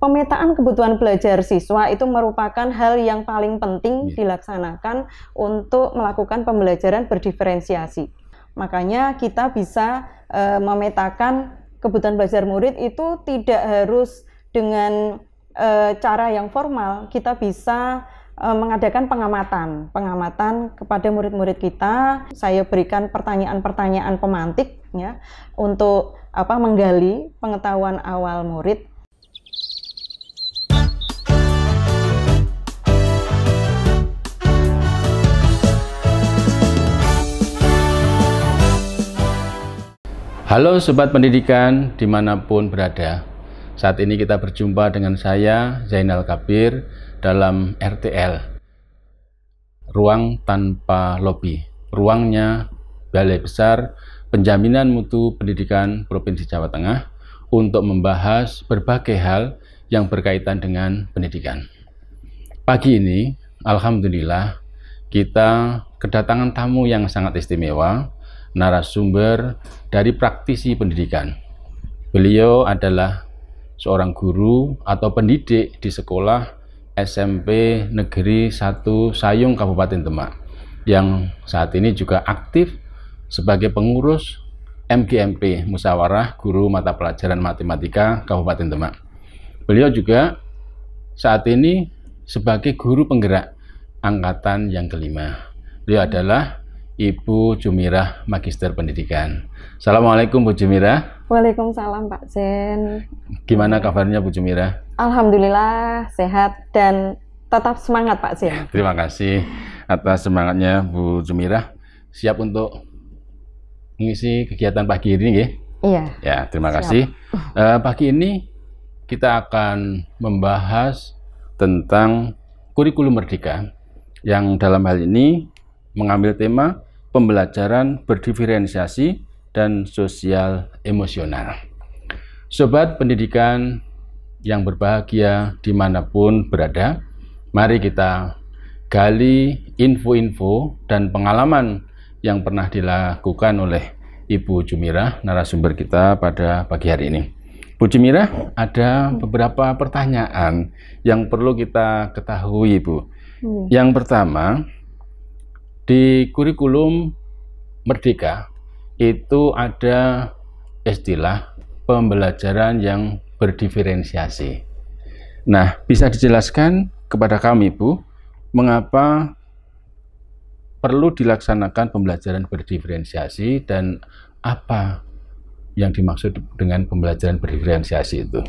pemetaan kebutuhan belajar siswa itu merupakan hal yang paling penting dilaksanakan untuk melakukan pembelajaran berdiferensiasi. Makanya kita bisa memetakan kebutuhan belajar murid itu tidak harus dengan cara yang formal. Kita bisa mengadakan pengamatan kepada murid-murid kita. Saya berikan pertanyaan-pertanyaan pemantik ya untuk menggali pengetahuan awal murid. Halo Sobat Pendidikan dimanapun berada. Saat ini kita berjumpa dengan saya Zainal Kabir dalam RTL, Ruang Tanpa Lobi. Ruangnya Balai Besar Penjaminan Mutu Pendidikan Provinsi Jawa Tengah untuk membahas berbagai hal yang berkaitan dengan pendidikan. Pagi ini, alhamdulillah, kita kedatangan tamu yang sangat istimewa, narasumber dari praktisi pendidikan. Beliau adalah seorang guru atau pendidik di sekolah SMP Negeri 1 Sayung Kabupaten Demak yang saat ini juga aktif sebagai pengurus MGMP Musyawarah Guru Mata Pelajaran Matematika Kabupaten Demak. Beliau juga saat ini sebagai guru penggerak angkatan yang kelima. Beliau adalah Ibu Jumirah Magister Pendidikan. Assalamualaikum Bu Jumirah. Waalaikumsalam Pak Zen. Gimana kabarnya Bu Jumirah? Alhamdulillah sehat dan tetap semangat Pak Zen. Terima kasih atas semangatnya Bu Jumirah. Siap untuk mengisi kegiatan pagi ini ya? Iya. Ya, terima kasih. Pagi ini kita akan membahas tentang kurikulum merdeka yang dalam hal ini mengambil tema pembelajaran berdiferensiasi dan sosial emosional. Sobat pendidikan yang berbahagia dimanapun berada, mari kita gali info-info dan pengalaman yang pernah dilakukan oleh Ibu Jumirah, narasumber kita pada pagi hari ini. Bu Jumirah, ada beberapa pertanyaan yang perlu kita ketahui, Bu. Yang pertama, di kurikulum merdeka itu ada istilah pembelajaran yang berdiferensiasi. Nah, bisa dijelaskan kepada kami, Bu, mengapa perlu dilaksanakan pembelajaran berdiferensiasi dan apa yang dimaksud dengan pembelajaran berdiferensiasi itu?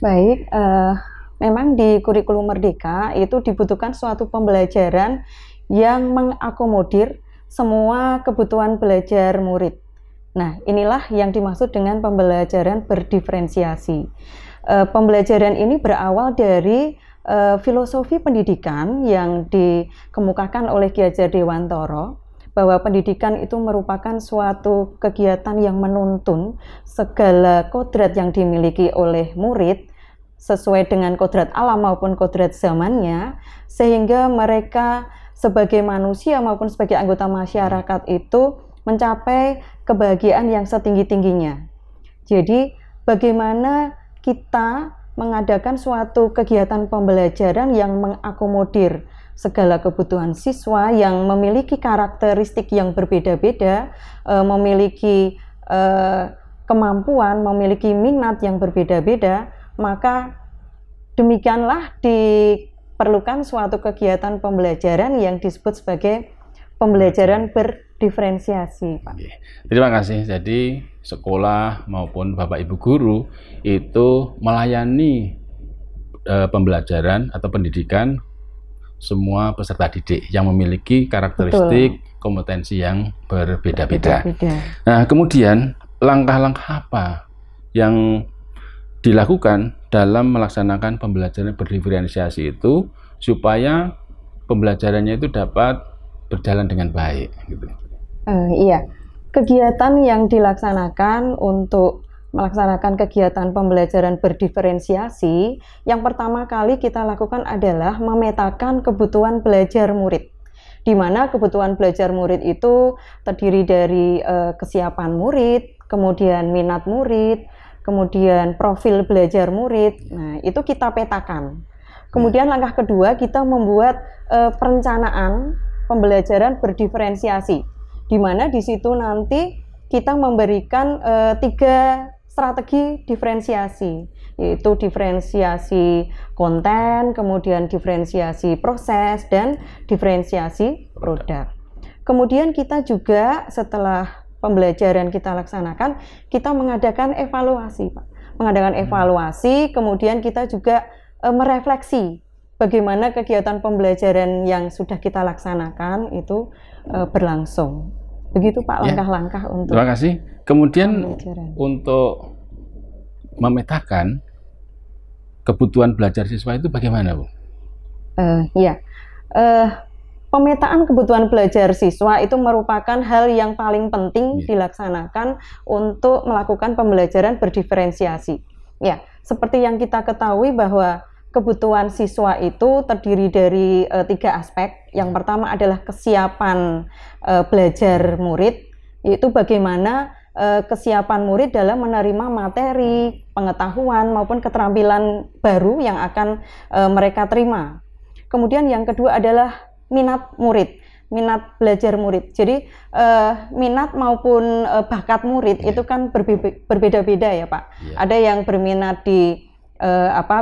Baik, memang di kurikulum merdeka itu dibutuhkan suatu pembelajaran yang mengakomodir semua kebutuhan belajar murid. Nah, inilah yang dimaksud dengan pembelajaran berdiferensiasi. Pembelajaran ini berawal dari filosofi pendidikan yang dikemukakan oleh Ki Hajar Dewantara, bahwa pendidikan itu merupakan suatu kegiatan yang menuntun segala kodrat yang dimiliki oleh murid sesuai dengan kodrat alam maupun kodrat zamannya, sehingga mereka sebagai manusia maupun sebagai anggota masyarakat itu mencapai kebahagiaan yang setinggi-tingginya. Jadi bagaimana kita mengadakan suatu kegiatan pembelajaran yang mengakomodir segala kebutuhan siswa yang memiliki karakteristik yang berbeda-beda, memiliki kemampuan, memiliki minat yang berbeda-beda, maka demikianlah diperlukan suatu kegiatan pembelajaran yang disebut sebagai pembelajaran berdiferensiasi, Pak. Terima kasih. Jadi sekolah maupun Bapak Ibu guru itu melayani pembelajaran atau pendidikan semua peserta didik yang memiliki karakteristik kompetensi yang berbeda-beda. Nah, kemudian langkah-langkah apa yang dilakukan dalam melaksanakan pembelajaran berdiferensiasi itu supaya pembelajarannya itu dapat berjalan dengan baik gitu. Iya, kegiatan yang dilaksanakan untuk melaksanakan kegiatan pembelajaran berdiferensiasi, yang pertama kali kita lakukan adalah memetakan kebutuhan belajar murid, di mana kebutuhan belajar murid itu terdiri dari kesiapan murid, kemudian minat murid, kemudian profil belajar murid. Nah, itu kita petakan. Kemudian langkah kedua, kita membuat perencanaan pembelajaran berdiferensiasi, di mana di situ nanti kita memberikan 3 strategi diferensiasi, yaitu diferensiasi konten, kemudian diferensiasi proses, dan diferensiasi produk. Kemudian kita juga setelah pembelajaran kita laksanakan, kita mengadakan evaluasi, Pak. Mengadakan evaluasi, kemudian kita juga merefleksi bagaimana kegiatan pembelajaran yang sudah kita laksanakan itu berlangsung. Begitu Pak langkah-langkah untuk. Terima kasih. Kemudian untuk memetakan kebutuhan belajar siswa itu bagaimana, Bu? Pemetaan kebutuhan belajar siswa itu merupakan hal yang paling penting dilaksanakan untuk melakukan pembelajaran berdiferensiasi. Ya, seperti yang kita ketahui bahwa kebutuhan siswa itu terdiri dari 3 aspek. Yang pertama adalah kesiapan belajar murid, yaitu bagaimana kesiapan murid dalam menerima materi, pengetahuan maupun keterampilan baru yang akan mereka terima. Kemudian yang kedua adalah minat murid, minat belajar murid. Jadi minat maupun bakat murid itu kan berbeda-beda ya Pak. Ada yang berminat di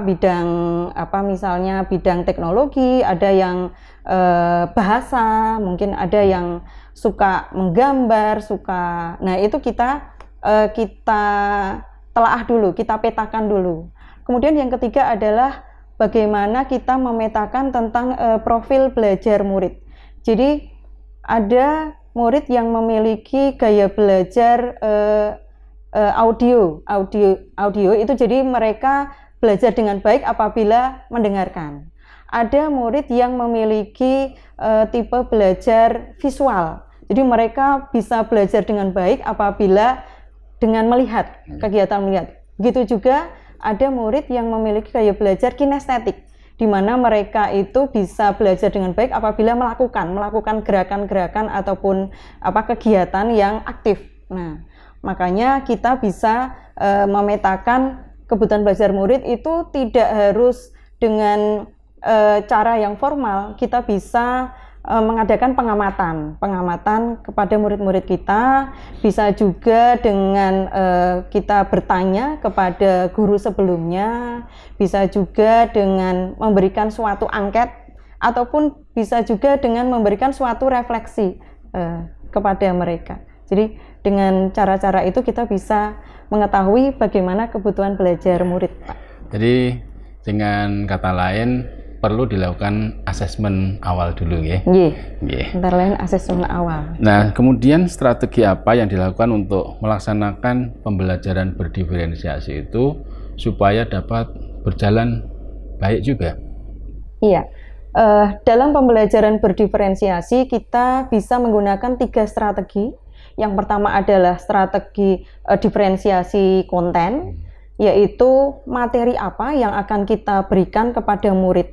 bidang misalnya bidang teknologi, ada yang bahasa, mungkin ada yang suka menggambar, nah itu kita telaah dulu, kita petakan dulu. Kemudian yang ketiga adalah bagaimana kita memetakan tentang profil belajar murid. Jadi ada murid yang memiliki gaya belajar audio itu, jadi mereka belajar dengan baik apabila mendengarkan. Ada murid yang memiliki tipe belajar visual, jadi mereka bisa belajar dengan baik apabila dengan melihat, kegiatan melihat. Begitu juga ada murid yang memiliki gaya belajar kinestetik, di mana mereka itu bisa belajar dengan baik apabila melakukan gerakan-gerakan ataupun kegiatan yang aktif. Nah, makanya kita bisa memetakan kebutuhan belajar murid itu tidak harus dengan cara yang formal. Kita bisa mengadakan pengamatan kepada murid-murid kita, bisa juga dengan kita bertanya kepada guru sebelumnya, bisa juga dengan memberikan suatu angket, ataupun bisa juga dengan memberikan suatu refleksi kepada mereka. Jadi dengan cara-cara itu kita bisa mengetahui bagaimana kebutuhan belajar murid, Pak. Jadi dengan kata lain perlu dilakukan asesmen awal dulu ya. Antara lain asesmen awal. Nah, kemudian strategi apa yang dilakukan untuk melaksanakan pembelajaran berdiferensiasi itu supaya dapat berjalan baik juga? Iya. Dalam pembelajaran berdiferensiasi kita bisa menggunakan 3 strategi. Yang pertama adalah strategi diferensiasi konten, yaitu materi apa yang akan kita berikan kepada murid.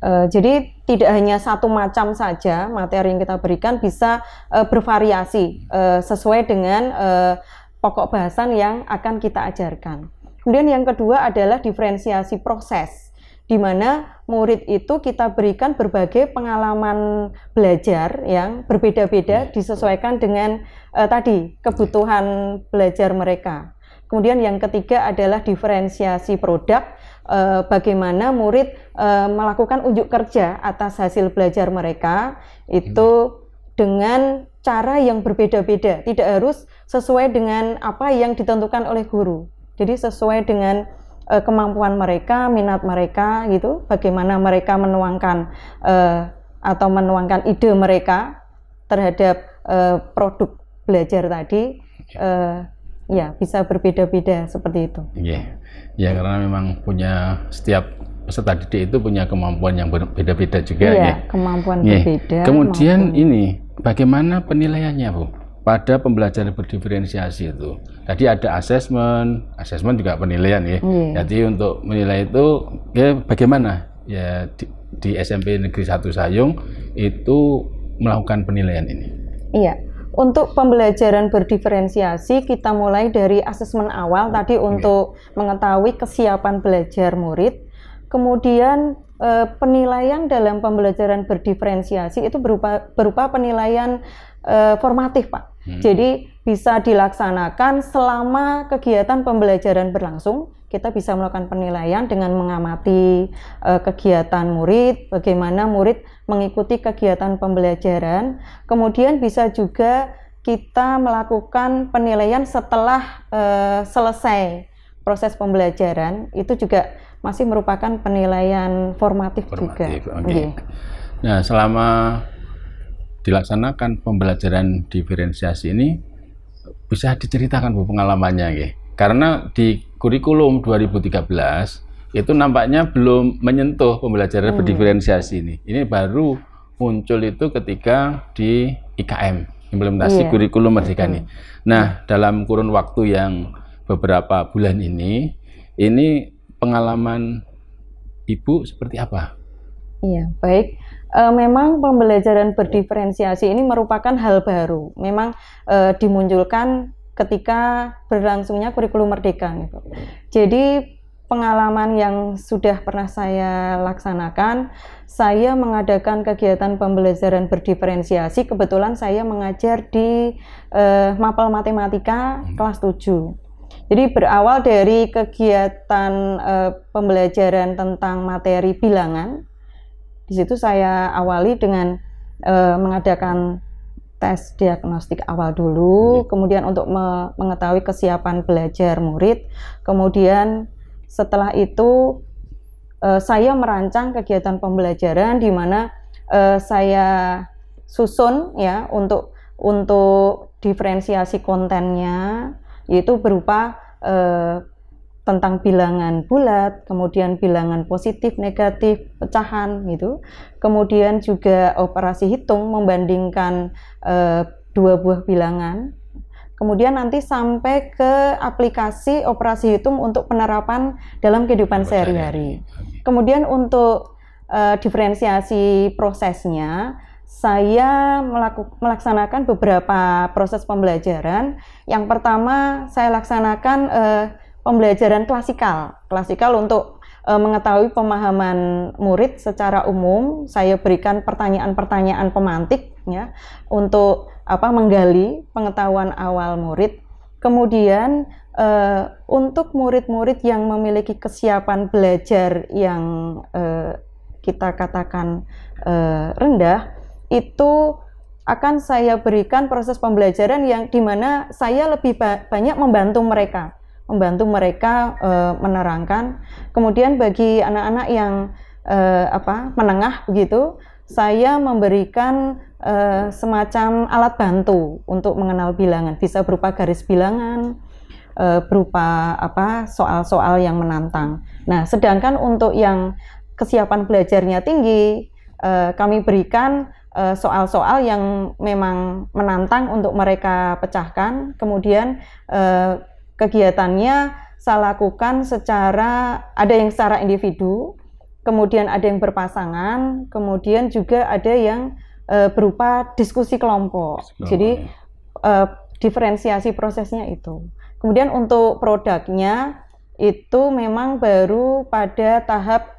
Jadi tidak hanya satu macam saja materi yang kita berikan, bisa bervariasi sesuai dengan pokok bahasan yang akan kita ajarkan. Kemudian yang kedua adalah diferensiasi proses, di mana murid itu kita berikan berbagai pengalaman belajar yang berbeda-beda disesuaikan dengan tadi kebutuhan belajar mereka. Kemudian yang ketiga adalah diferensiasi produk, bagaimana murid melakukan unjuk kerja atas hasil belajar mereka itu dengan cara yang berbeda-beda, tidak harus sesuai dengan apa yang ditentukan oleh guru. Jadi sesuai dengan kemampuan mereka, minat mereka gitu, bagaimana mereka menuangkan atau menuangkan ide mereka terhadap produk belajar tadi. Ya, bisa berbeda-beda seperti itu. Ya, karena memang setiap peserta didik itu punya kemampuan yang berbeda-beda juga. Kemampuan berbeda. Kemudian ini bagaimana penilaiannya, Bu? Pada pembelajaran berdiferensiasi itu, tadi ada asesmen juga penilaian ya. Jadi untuk menilai itu, bagaimana ya di SMP Negeri 1 Sayung itu melakukan penilaian ini? Iya. Untuk pembelajaran berdiferensiasi, kita mulai dari asesmen awal tadi untuk mengetahui kesiapan belajar murid. Kemudian penilaian dalam pembelajaran berdiferensiasi itu berupa penilaian formatif, Pak. Jadi bisa dilaksanakan selama kegiatan pembelajaran berlangsung. Kita bisa melakukan penilaian dengan mengamati kegiatan murid, bagaimana murid mengikuti kegiatan pembelajaran. Kemudian bisa juga kita melakukan penilaian setelah selesai proses pembelajaran, itu juga masih merupakan penilaian formatif juga. Okay. Nah, selama dilaksanakan pembelajaran diferensiasi ini, bisa diceritakan Bu pengalamannya ya? Karena di kurikulum 2013 itu nampaknya belum menyentuh pembelajaran berdiferensiasi ini. Ini baru muncul itu ketika di IKM, implementasi kurikulum Merdeka ini. Nah, dalam kurun waktu yang beberapa bulan ini pengalaman Ibu seperti apa? Iya, baik. Memang pembelajaran berdiferensiasi ini merupakan hal baru. Memang dimunculkan ketika berlangsungnya kurikulum Merdeka gitu. Jadi pengalaman yang sudah pernah saya laksanakan, saya mengadakan kegiatan pembelajaran berdiferensiasi. Kebetulan saya mengajar di Mapel Matematika kelas 7. Jadi berawal dari kegiatan pembelajaran tentang materi bilangan. Di situ saya awali dengan mengadakan tes diagnostik awal dulu, kemudian untuk mengetahui kesiapan belajar murid. Kemudian setelah itu saya merancang kegiatan pembelajaran di mana saya susun ya untuk diferensiasi kontennya, yaitu berupa tentang bilangan bulat, kemudian bilangan positif, negatif, pecahan gitu. Kemudian juga operasi hitung membandingkan dua buah bilangan. Kemudian nanti sampai ke aplikasi operasi hitung untuk penerapan dalam kehidupan sehari-hari. Kemudian untuk diferensiasi prosesnya, saya melaksanakan beberapa proses pembelajaran. Yang pertama saya laksanakan pembelajaran klasikal untuk mengetahui pemahaman murid secara umum. Saya berikan pertanyaan-pertanyaan pemantik ya untuk menggali pengetahuan awal murid. Kemudian untuk murid-murid yang memiliki kesiapan belajar yang kita katakan rendah, itu akan saya berikan proses pembelajaran yang dimana saya lebih banyak membantu mereka menerangkan. Kemudian bagi anak-anak yang menengah begitu, saya memberikan semacam alat bantu untuk mengenal bilangan, bisa berupa garis bilangan, berupa soal-soal yang menantang. Nah, sedangkan untuk yang kesiapan belajarnya tinggi, kami berikan soal-soal yang memang menantang untuk mereka pecahkan. Kemudian kegiatannya saya lakukan ada yang secara individu, kemudian ada yang berpasangan, kemudian juga ada yang berupa diskusi kelompok. Jadi diferensiasi prosesnya itu. Kemudian untuk produknya itu memang baru pada tahap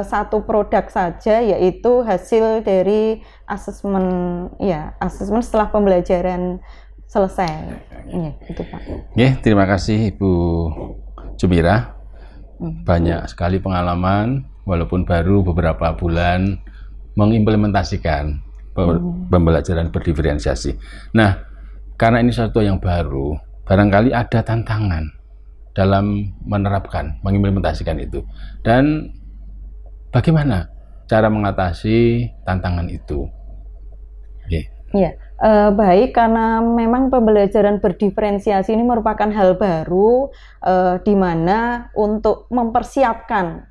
satu produk saja, yaitu hasil dari asesmen setelah pembelajaran selesai. Ya, itu Pak. Terima kasih Ibu Jumira. Banyak sekali pengalaman, walaupun baru beberapa bulan mengimplementasikan pembelajaran berdiferensiasi. Nah, karena ini sesuatu yang baru, barangkali ada tantangan dalam menerapkan, mengimplementasikan itu. Dan bagaimana cara mengatasi tantangan itu? Baik, karena memang pembelajaran berdiferensiasi ini merupakan hal baru, di mana untuk mempersiapkan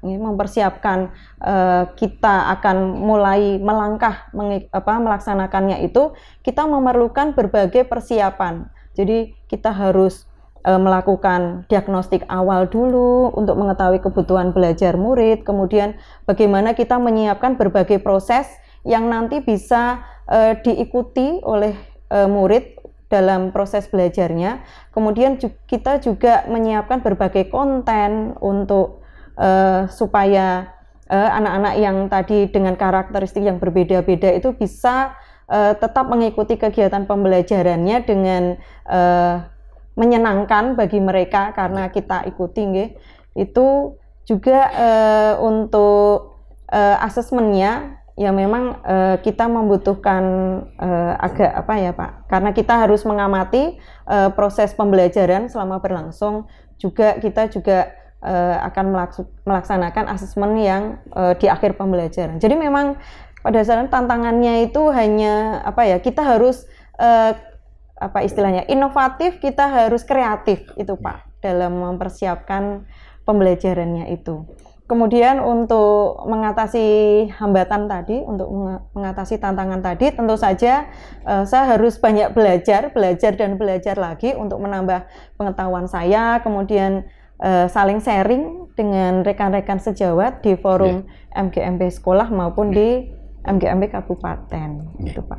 kita akan mulai melangkah melaksanakannya itu, kita memerlukan berbagai persiapan. Jadi kita harus melakukan diagnostik awal dulu untuk mengetahui kebutuhan belajar murid, kemudian bagaimana kita menyiapkan berbagai proses yang nanti bisa diikuti oleh murid dalam proses belajarnya. Kemudian kita juga menyiapkan berbagai konten untuk supaya anak-anak yang tadi dengan karakteristik yang berbeda-beda itu bisa tetap mengikuti kegiatan pembelajarannya dengan menyenangkan bagi mereka karena kita ikuti nggih. Itu juga untuk asesmennya ya memang kita membutuhkan agak apa ya Pak, karena kita harus mengamati proses pembelajaran selama berlangsung, juga kita juga akan melaksanakan asesmen yang di akhir pembelajaran. Jadi memang pada saat tantangannya itu hanya apa ya, kita harus apa istilahnya, inovatif, kita harus kreatif itu Pak dalam mempersiapkan pembelajarannya itu. Kemudian untuk mengatasi hambatan tadi, untuk mengatasi tantangan tadi, tentu saja saya harus banyak belajar dan belajar lagi untuk menambah pengetahuan saya, kemudian saling sharing dengan rekan-rekan sejawat di forum MGMP sekolah maupun di MGMP Kabupaten. Gitu, Pak.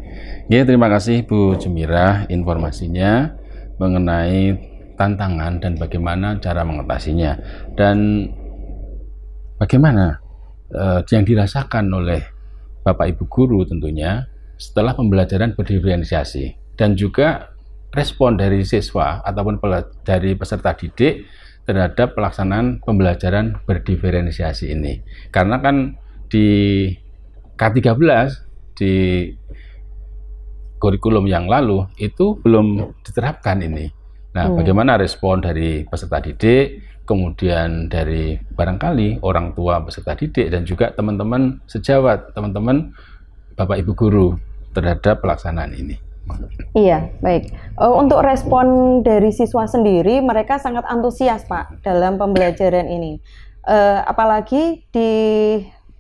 Ya, terima kasih Bu Jumirah informasinya mengenai tantangan dan bagaimana cara mengatasinya. Dan bagaimana yang dirasakan oleh Bapak Ibu Guru tentunya setelah pembelajaran berdiferensiasi, dan juga respon dari siswa ataupun dari peserta didik terhadap pelaksanaan pembelajaran berdiferensiasi ini. Karena kan di K13 di kurikulum yang lalu itu belum diterapkan ini. Nah, bagaimana respon dari peserta didik, kemudian dari barangkali orang tua peserta didik, dan juga teman-teman sejawat, teman-teman Bapak Ibu Guru terhadap pelaksanaan ini? Iya, baik. Untuk respon dari siswa sendiri, mereka sangat antusias Pak dalam pembelajaran ini. Apalagi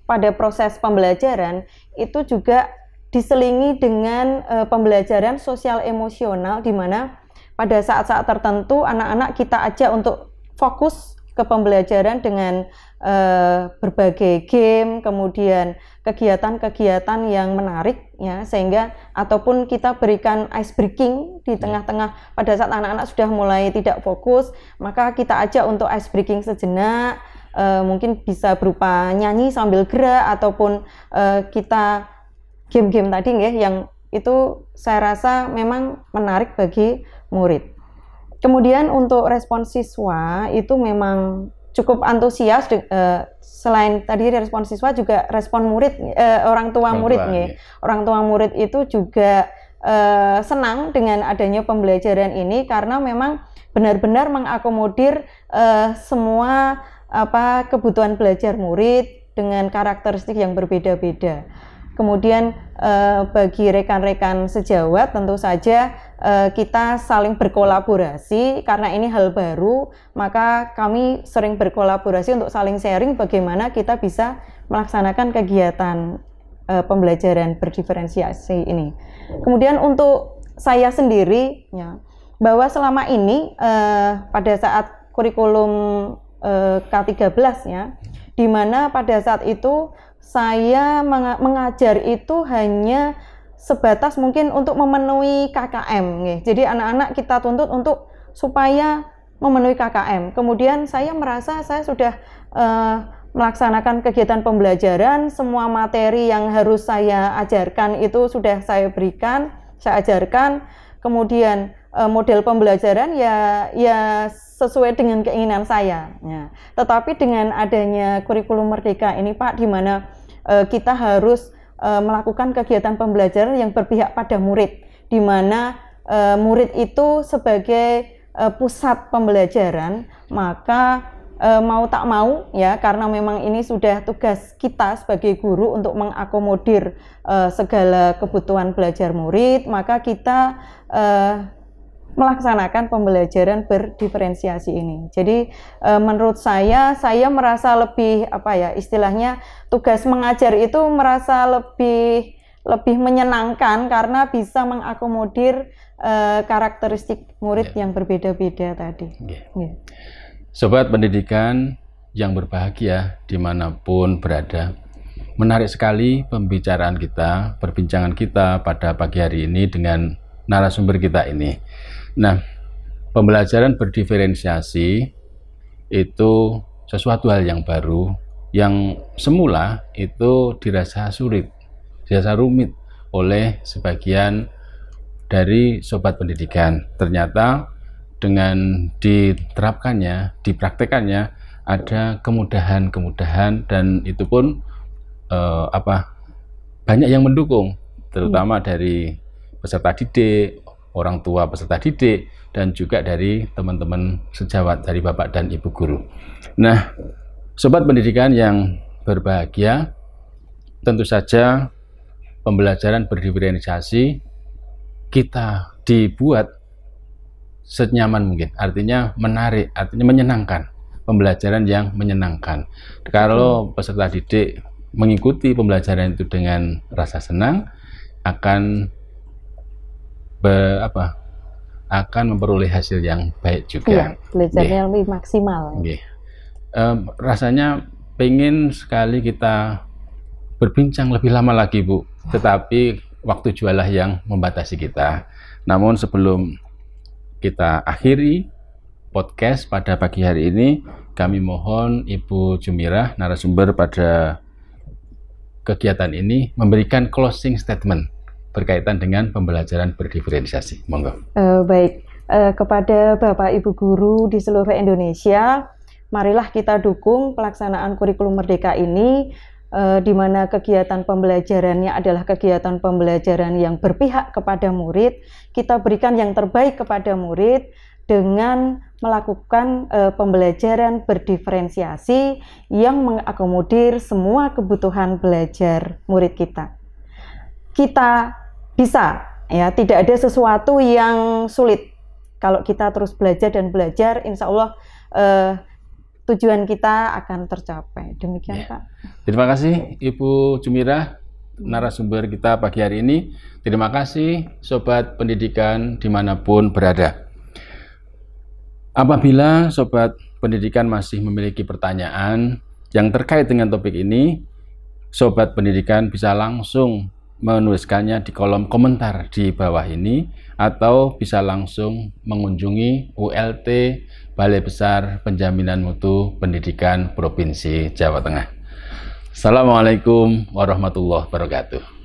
pada proses pembelajaran itu juga diselingi dengan pembelajaran sosial emosional, di mana pada saat-saat tertentu anak-anak kita ajak untuk fokus ke pembelajaran dengan berbagai game, kemudian kegiatan-kegiatan yang menarik ya, sehingga ataupun kita berikan ice breaking di tengah-tengah pada saat anak-anak sudah mulai tidak fokus, maka kita ajak untuk ice breaking sejenak, mungkin bisa berupa nyanyi sambil gerak ataupun kita game-game tadi ya, yang itu saya rasa memang menarik bagi murid. Kemudian untuk respon siswa itu memang cukup antusias, selain tadi respon siswa juga respon murid, orang tua murid nih. Orang tua murid itu juga senang dengan adanya pembelajaran ini karena memang benar-benar mengakomodir semua kebutuhan belajar murid dengan karakteristik yang berbeda-beda. Kemudian bagi rekan-rekan sejawat tentu saja kita saling berkolaborasi karena ini hal baru, maka kami sering berkolaborasi untuk saling sharing bagaimana kita bisa melaksanakan kegiatan pembelajaran berdiferensiasi ini. Kemudian untuk saya sendiri ya, bahwa selama ini pada saat kurikulum K13 ya, di mana pada saat itu saya mengajar itu hanya sebatas mungkin untuk memenuhi KKM. Jadi anak-anak kita tuntut untuk supaya memenuhi KKM. Kemudian saya merasa saya sudah melaksanakan kegiatan pembelajaran, semua materi yang harus saya ajarkan itu sudah saya berikan, saya ajarkan. Kemudian model pembelajaran ya sesuai dengan keinginan saya. Ya. Tetapi dengan adanya kurikulum Merdeka ini Pak, di mana kita harus melakukan kegiatan pembelajaran yang berpihak pada murid, di mana murid itu sebagai pusat pembelajaran, maka mau tak mau ya, karena memang ini sudah tugas kita sebagai guru untuk mengakomodir segala kebutuhan belajar murid, maka kita melaksanakan pembelajaran berdiferensiasi ini. Jadi menurut saya merasa lebih istilahnya tugas mengajar itu merasa lebih menyenangkan karena bisa mengakomodir karakteristik murid yang berbeda-beda tadi. Yeah. Sobat pendidikan yang berbahagia dimanapun berada, menarik sekali pembicaraan kita, perbincangan kita pada pagi hari ini dengan narasumber kita ini. Nah, pembelajaran berdiferensiasi itu sesuatu hal yang baru, yang semula itu dirasa sulit, dirasa rumit oleh sebagian dari sobat pendidikan. Ternyata dengan diterapkannya, dipraktekannya, ada kemudahan-kemudahan, dan itu pun banyak yang mendukung, terutama dari peserta didik, orang tua peserta didik, dan juga dari teman-teman sejawat, dari Bapak dan Ibu guru. Nah, sobat pendidikan yang berbahagia, tentu saja pembelajaran berdiferensiasi kita dibuat senyaman mungkin, artinya menarik, artinya menyenangkan, pembelajaran yang menyenangkan. Kalau peserta didik mengikuti pembelajaran itu dengan rasa senang, akan akan memperoleh hasil yang baik juga. Iya, belajarnya lebih maksimal. Rasanya pengen sekali kita berbincang lebih lama lagi, Bu, tetapi waktu jualah yang membatasi kita. Namun sebelum kita akhiri podcast pada pagi hari ini, kami mohon Ibu Jumirah, narasumber pada kegiatan ini, memberikan closing statement berkaitan dengan pembelajaran berdiferensiasi. Monggo. Baik, kepada Bapak Ibu guru di seluruh Indonesia, marilah kita dukung pelaksanaan kurikulum merdeka ini, di mana kegiatan pembelajarannya adalah kegiatan pembelajaran yang berpihak kepada murid. Kita berikan yang terbaik kepada murid dengan melakukan pembelajaran berdiferensiasi yang mengakomodir semua kebutuhan belajar murid kita. Kita bisa, ya, tidak ada sesuatu yang sulit. Kalau kita terus belajar dan belajar, insya Allah tujuan kita akan tercapai. Demikian, Pak. Terima kasih Ibu Jumirah, narasumber kita pagi hari ini. Terima kasih sobat pendidikan dimanapun berada. Apabila sobat pendidikan masih memiliki pertanyaan yang terkait dengan topik ini, sobat pendidikan bisa langsung menuliskannya di kolom komentar di bawah ini, atau bisa langsung mengunjungi ULT Balai Besar Penjaminan Mutu Pendidikan Provinsi Jawa Tengah. Assalamualaikum warahmatullahi wabarakatuh.